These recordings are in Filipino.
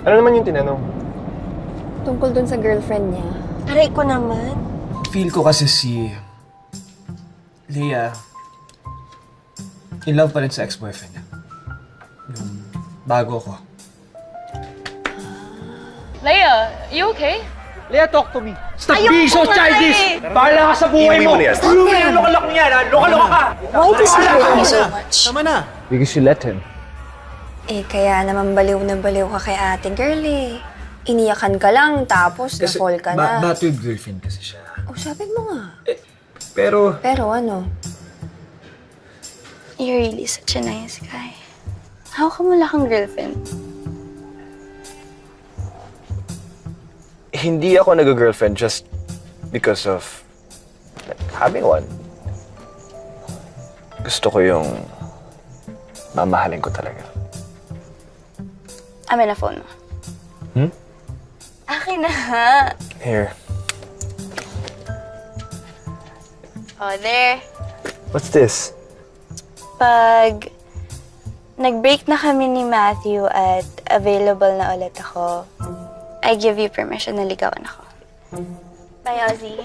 Ano naman yung tinanong? Tungkol dun sa girlfriend niya. Aray ko naman. Feel ko kasi si Leah in love pa rin sa ex-boyfriend niya. Yung bago ko. Leia, you okay? Leah, talk to me. Stop being so childish! Bahala ka sa buhay mo! Ano mo yung lokalok niya? Lokalok ka! Why does he hurt me so much? Tama na! Because you let him. Eh, kaya naman baliw na baliw ka kay ate girl eh. Iniyakan ka lang, tapos na-fall ka na. Battered girlfriend kasi siya. Oh, sabi mo nga. Pero, Pero ano? You're really such a nice guy. How come wala kang girlfriend? Hindi ako nag-girlfriend just because of having one. Gusto ko yung mamahalin ko talaga. Amin na phone mo. Hmm? Akin na ha. Here. Oh, there. What's this? Pag nag-break na kami ni Matthew at available na ulit ako, I give you permission na ligawan ako. Bye, Ozzy.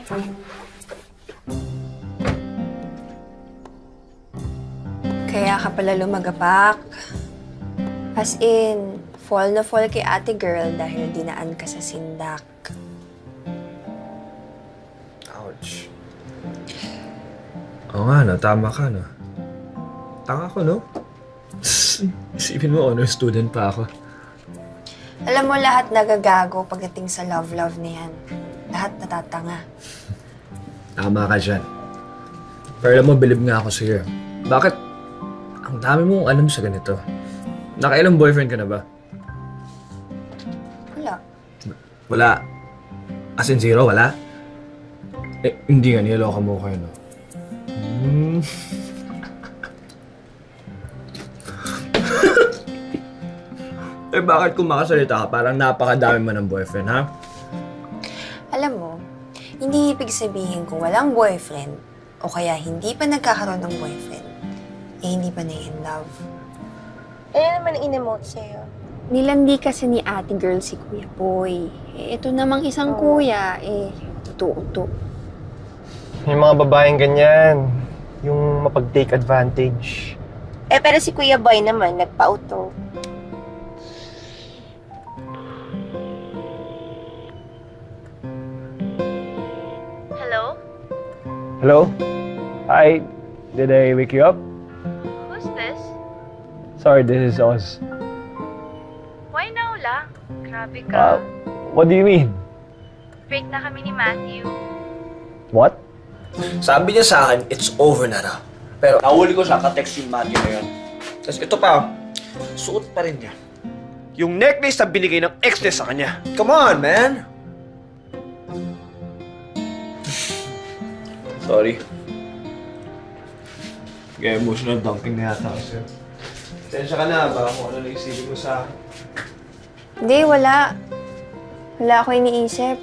Kaya ka pala lumagapak. As in, fall na fall kay ate girl dahil dinaan ka sa sindak. ouch. Oo nga, no? Tama ka, no? Tanga ko, no? Isipin mo, honor student pa ako. Alam mo, lahat nagagago pagdating sa love-love na yan. Lahat natatanga. Tama ka dyan. Pero alam mo, bilib nga ako sa'yo. Bakit? Ang dami mong alam sa ganito. Nakailang boyfriend ka na ba? Wala. Wala. As in zero, wala? Eh, hindi nga, niloloko mo kayo, no? Eh, bakit kung makasalita ka, parang napakadami mo ng boyfriend, ha? Alam mo, hindi ibig sabihin kung walang boyfriend o kaya hindi pa nagkakaroon ng boyfriend, eh hindi pa na-in love. Ano naman ang in-emote sa'yo? Nilandi kasi ni ate girl si Kuya Boy. Eh, ito namang isang kuya, eh, uto-uto. Yung mga babaeng ganyan, yung mapag-take advantage. Eh, pero si Kuya Boy naman, nagpa-auto. Hello? Hello? Hi, did I wake you up? Who's this? Sorry, this is Oz. Why now lang? Grabe ka. What do you mean? Break na kami ni Matthew. What? Sabi niya sa akin, it's over na raw. Pero nahuli ko siya, ka-text yung Matthew na yun. Tapos ito pa, suot pa rin niya. Yung necklace na binigay ng ex niya sa kanya. Come on, man! Sorry. Kaya emotional dumping na yata ako sa'yo. Tensya ka na ba kung ano naisipin mo sa akin? Hindi, wala. Wala ako iniisip.